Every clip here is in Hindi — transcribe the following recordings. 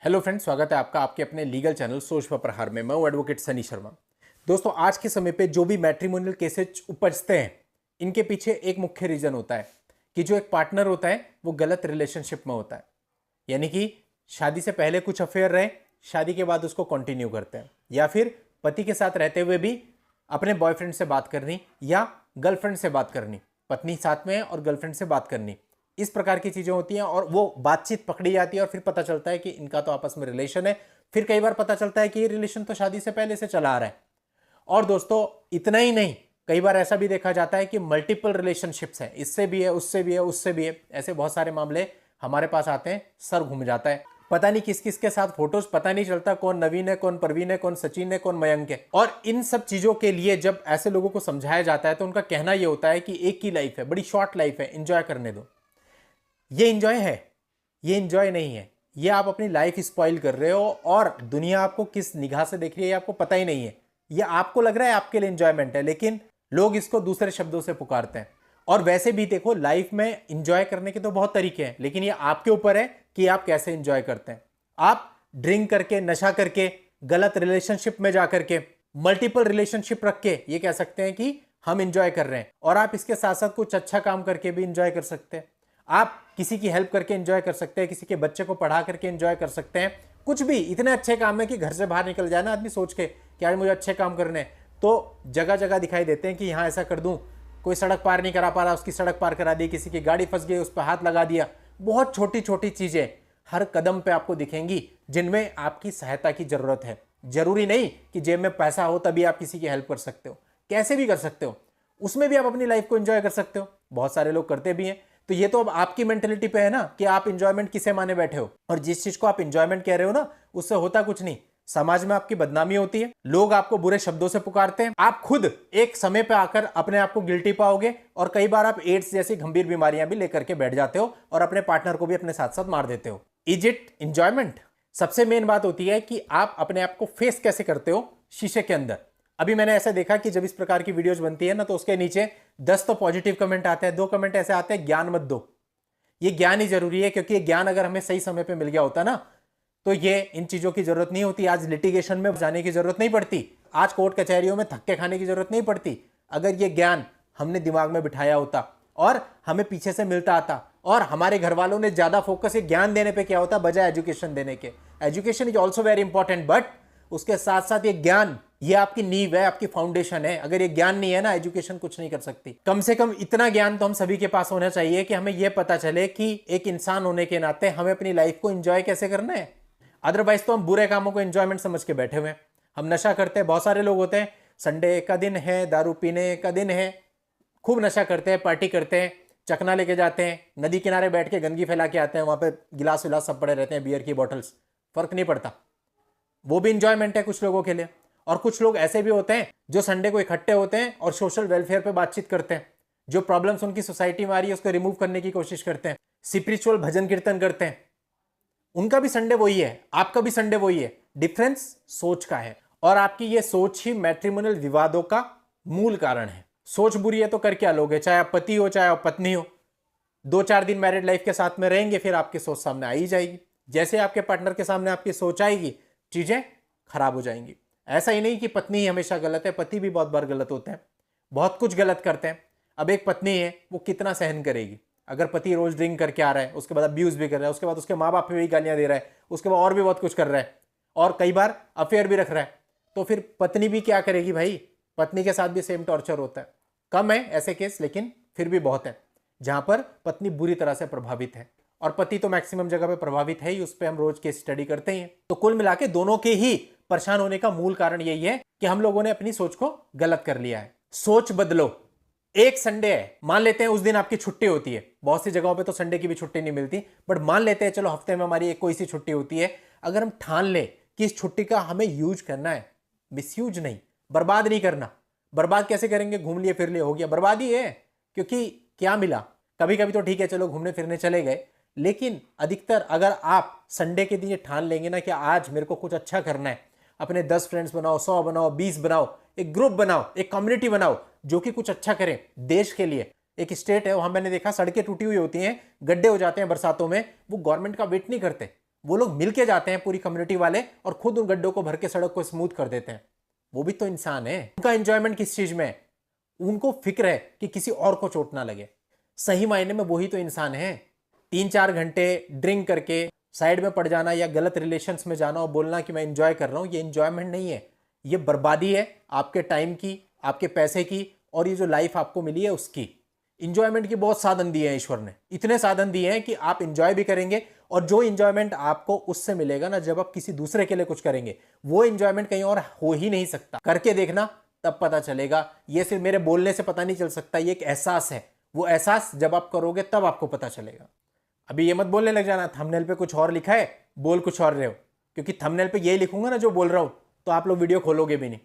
हेलो फ्रेंड्स, स्वागत है आपका आपके अपने लीगल चैनल सोच पर प्रहार में। मैं हूं एडवोकेट सनी शर्मा। दोस्तों, आज के समय पे जो भी मैट्रिमोनियल केसेस उपजते हैं, इनके पीछे एक मुख्य रीजन होता है कि जो एक पार्टनर होता है वो गलत रिलेशनशिप में होता है। यानी कि शादी से पहले कुछ अफेयर रहे, शादी के बाद उसको कंटिन्यू करते हैं, या फिर पति के साथ रहते हुए भी अपने बॉयफ्रेंड से बात करनी या गर्लफ्रेंड से बात करनी, पत्नी साथ में है और गर्लफ्रेंड से बात करनी, इस प्रकार की चीजें होती हैं और वो बातचीत पकड़ी जाती है और फिर पता चलता है कि इनका तो आपस में रिलेशन है। फिर कई बार पता चलता है कि ये रिलेशन तो शादी से पहले से चला आ रहा है। और दोस्तों, इतना ही नहीं, कई बार ऐसा भी देखा जाता है कि मल्टीपल रिलेशनशिप्स हैं, इससे भी है, उससे भी है, उससे भी है। ऐसे बहुत सारे मामले हमारे पास आते हैं, सर घूम जाता है, पता नहीं किस किस के साथ फोटोज, पता नहीं चलता कौन नवीन है, कौन परवीन है, कौन सचिन है, कौन मयंक है। और इन सब चीजों के लिए जब ऐसे लोगों को समझाया जाता है तो उनका कहना यह होता है कि एक ही लाइफ है, बड़ी शॉर्ट लाइफ है, एंजॉय करने दो। ये एंजॉय है, ये एंजॉय नहीं है। ये आप अपनी लाइफ स्पॉइल कर रहे हो और दुनिया आपको किस निगाह से देख रही है आपको पता ही नहीं है। ये आपको लग रहा है आपके लिए एंजॉयमेंट है, लेकिन लोग इसको दूसरे शब्दों से पुकारते हैं। और वैसे भी देखो, लाइफ में एंजॉय करने के तो बहुत तरीके हैं, लेकिन ये आपके ऊपर है कि आप कैसे एंजॉय करते हैं। आप ड्रिंक करके, नशा करके, गलत रिलेशनशिप में जाकर के, मल्टीपल रिलेशनशिप रख के ये कह सकते हैं कि हम एंजॉय कर रहे हैं। और आप इसके साथ साथ कुछ अच्छा काम करके भी एंजॉय कर सकते हैं। आप किसी की हेल्प करके एंजॉय कर सकते हैं, किसी के बच्चे को पढ़ा करके एंजॉय कर सकते हैं। कुछ भी इतने अच्छे काम है कि घर से बाहर निकल जाए ना आदमी सोच के कि आज मुझे अच्छे काम करने हैं, तो जगह जगह दिखाई देते हैं कि यहाँ ऐसा कर दूं। कोई सड़क पार नहीं करा पा रहा, उसकी सड़क पार करा दी, किसी की गाड़ी फंस गई, उस पर हाथ लगा दिया। बहुत छोटी छोटी चीजें हर कदम पे आपको दिखेंगी जिनमें आपकी सहायता की जरूरत है। जरूरी नहीं कि जेब में पैसा हो तभी आप किसी की हेल्प कर सकते हो, कैसे भी कर सकते हो, उसमें भी आप अपनी लाइफ को एंजॉय कर सकते हो। बहुत सारे लोग करते भी हैं। तो ये तो अब आपकी मेंटेलिटी पे है ना कि आप इंजॉयमेंट किसे माने बैठे हो। और जिस चीज को आप इंजॉयमेंट कह रहे हो ना, उससे होता कुछ नहीं, समाज में आपकी बदनामी होती है, लोग आपको बुरे शब्दों से पुकारते हैं, आप खुद एक समय पे आकर अपने आप को गिल्टी पाओगे और कई बार आप एड्स जैसी गंभीर बीमारियां भी लेकर के बैठ जाते हो और अपने पार्टनर को भी अपने साथ साथ मार देते हो। Is it enjoyment? सबसे मेन बात होती है कि आप अपने आप को फेस कैसे करते हो शीशे के अंदर। अभी मैंने ऐसा देखा कि जब इस प्रकार की वीडियोस बनती है ना, तो उसके नीचे 10 तो पॉजिटिव कमेंट आते हैं, 2 कमेंट ऐसे आते हैं, ज्ञान मत दो। ये ज्ञान ही जरूरी है, क्योंकि ये ज्ञान अगर हमें सही समय पे मिल गया होता ना, तो ये इन चीजों की जरूरत नहीं होती। आज लिटिगेशन में जाने की जरूरत नहीं पड़ती, आज कोर्ट कचहरियों में धक्के खाने की जरूरत नहीं पड़ती, अगर ये ज्ञान हमने दिमाग में बिठाया होता और हमें पीछे से मिलता आता। और हमारे घर वालों ने ज्यादा फोकस ये ज्ञान देने पे किया होता बजाय एजुकेशन देने के। Education is also very important, but उसके साथ साथ ये ज्ञान, ये आपकी नींव है, आपकी फाउंडेशन है। अगर ये ज्ञान नहीं है ना, एजुकेशन कुछ नहीं कर सकती। कम से कम इतना ज्ञान तो हम सभी के पास होना चाहिए कि हमें यह पता चले कि एक इंसान होने के नाते हमें अपनी लाइफ को एंजॉय कैसे करना है। अदरवाइज तो हम बुरे कामों को एंजॉयमेंट समझ के बैठे हुए हैं। हम नशा करते हैं, बहुत सारे लोग होते हैं, संडे का दिन है, दारू पीने का दिन है, खूब नशा करते हैं, पार्टी करते हैं, चकना लेके जाते हैं, नदी किनारे बैठ के गंदगी फैला के आते हैं, वहां पे गिलास विलास सब पड़े रहते हैं, बियर की बॉटल्स, फर्क नहीं पड़ता। वो भी इंजॉयमेंट है कुछ लोगों के लिए। और कुछ लोग ऐसे भी होते हैं जो संडे को इकट्ठे होते हैं और सोशल वेलफेयर पे बातचीत करते हैं, जो प्रॉब्लम्स उनकी सोसाइटी में आ रही है उसको रिमूव करने की कोशिश करते हैं, स्पिरिचुअल भजन कीर्तन करते हैं। उनका भी संडे वही है, आपका भी संडे वही है। डिफरेंस सोच का है, और आपकी ये सोच ही मैट्रिमोनियल विवादों का मूल कारण है। सोच बुरी है तो कर क्या लोगे, चाहे आप पति हो चाहे आप पत्नी हो। 2-4 दिन मैरिड लाइफ के साथ में रहेंगे, फिर आपकी सोच सामने आ ही जाएगी। जैसे आपके पार्टनर के सामने आपकी सोच आएगी, चीजें खराब हो जाएंगी। ऐसा ही नहीं कि पत्नी ही हमेशा गलत है, पति भी बहुत बार गलत होते हैं, बहुत कुछ गलत करते हैं। अब एक पत्नी है, वो कितना सहन करेगी? अगर पति रोज ड्रिंक करके आ रहा है, उसके बाद अब्यूज भी कर रहा है, उसके बाद उसके माँ बाप पे भी गालियां दे रहा है, उसके बाद और भी बहुत कुछ कर रहा है, और कई बार अफेयर भी रख रहा है, तो फिर पत्नी भी क्या करेगी भाई? पत्नी के साथ भी सेम टॉर्चर होता है। कम है ऐसे केस, लेकिन फिर भी बहुत है जहां पर पत्नी बुरी तरह से प्रभावित है, और पति तो मैक्सिमम जगह पे प्रभावित है ही, उस पर हम रोज केस स्टडी करते ही हैं। तो कुल मिला के दोनों के ही परेशान होने का मूल कारण यही है कि हम लोगों ने अपनी सोच को गलत कर लिया है। सोच बदलो। एक संडे है, मान लेते हैं उस दिन आपकी छुट्टी होती है, बहुत सी जगहों पे तो संडे की भी छुट्टी नहीं मिलती, बट मान लेते हैं चलो हफ्ते में हमारी एक कोई सी छुट्टी होती है। अगर हम ठान ले कि इस छुट्टी का हमें यूज करना है, मिसयूज नहीं, बर्बाद नहीं करना। बर्बाद कैसे करेंगे? घूम लिए फिर लिए हो गया, बर्बाद ही है। क्योंकि क्या मिला? कभी कभी तो ठीक है, चलो घूमने फिरने चले गए, लेकिन अधिकतर अगर आप संडे के दिन ये ठान लेंगे ना कि आज मेरे को कुछ अच्छा करना है, अपने 10 फ्रेंड्स बनाओ, 100 बनाओ, 20 बनाओ, एक ग्रुप बनाओ, एक कम्युनिटी बनाओ जो कि कुछ अच्छा करे देश के लिए। एक स्टेट है वहां मैंने देखा सड़कें टूटी हुई होती हैं, गड्ढे हो जाते हैं बरसातों में, वो गवर्नमेंट का वेट नहीं करते, वो लोग मिलके जाते हैं पूरी कम्युनिटी वाले और खुद उन गड्ढों को भर के सड़क को स्मूथ कर देते हैं। वो भी तो इंसान है। उनका एंजॉयमेंट किस चीज में है? उनको फिक्र है कि किसी और को चोट ना लगे। सही मायने में वही तो इंसान है। 3-4 घंटे ड्रिंक करके साइड में पड़ जाना या गलत रिलेशंस में जाना और बोलना कि मैं एंजॉय कर रहा हूं, ये एंजॉयमेंट नहीं है, ये बर्बादी है आपके टाइम की, आपके पैसे की और ये जो लाइफ आपको मिली है उसकी। इंजॉयमेंट के बहुत साधन दिए हैं ईश्वर ने, इतने साधन दिए हैं कि आप इंजॉय भी करेंगे और जो इंजॉयमेंट आपको उससे मिलेगा ना, जब आप किसी दूसरे के लिए कुछ करेंगे, वो इंजॉयमेंट कहीं और हो ही नहीं सकता। करके देखना, तब पता चलेगा। ये सिर्फ मेरे बोलने से पता नहीं चल सकता, ये एक एहसास है। वो एहसास जब आप करोगे तब आपको पता चलेगा। अभी ये मत बोलने लग जाना थंबनेल पे कुछ और लिखा है, बोल कुछ और रहे हो, क्योंकि थंबनेल पे यही लिखूंगा ना जो बोल रहा हूं, तो आप लोग वीडियो खोलोगे भी नहीं।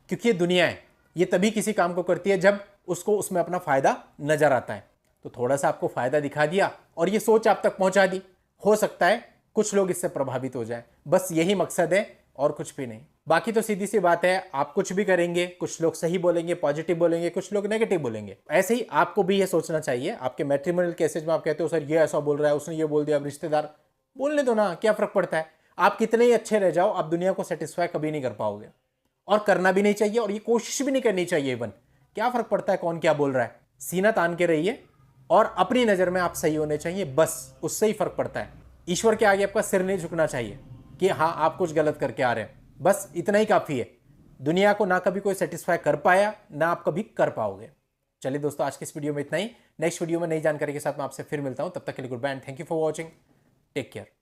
क्योंकि ये दुनिया है, ये तभी किसी काम को करती है जब उसको उसमें अपना फायदा नजर आता है। तो थोड़ा सा आपको फायदा दिखा दिया और ये सोच आप तक पहुंचा दी, हो सकता है कुछ लोग इससे प्रभावित हो जाए। बस यही मकसद है और कुछ भी नहीं। बाकी तो सीधी सी बात है, आप कुछ भी करेंगे, कुछ लोग सही बोलेंगे, पॉजिटिव बोलेंगे, कुछ लोग नेगेटिव बोलेंगे। ऐसे ही आपको भी ये सोचना चाहिए। आपके मैट्रिमोनियल केसेज में आप कहते हो सर ये ऐसा बोल रहा है, उसने ये बोल दिया, अब रिश्तेदार बोलने दो ना, क्या फर्क पड़ता है। आप कितने ही अच्छे रह जाओ, आप दुनिया को सेटिस्फाई कभी नहीं कर पाओगे और करना भी नहीं चाहिए और ये कोशिश भी नहीं करनी चाहिए। इवन क्या फर्क पड़ता है कौन क्या बोल रहा है। सीना तान के रहिए और अपनी नजर में आप सही होने चाहिए, बस उससे ही फर्क पड़ता है। ईश्वर के आगे आपका सिर नहीं झुकना चाहिए कि हाँ आप कुछ गलत करके आ रहे हैं, बस इतना ही काफी है। दुनिया को ना कभी कोई सेटिस्फाई कर पाया, ना आप कभी कर पाओगे। चलिए दोस्तों, आज की इस वीडियो में इतना ही। नेक्स्ट वीडियो में नई जानकारी के साथ मैं आपसे फिर मिलता हूं। तब तक के लिए goodbye and thank you for watching. Take care.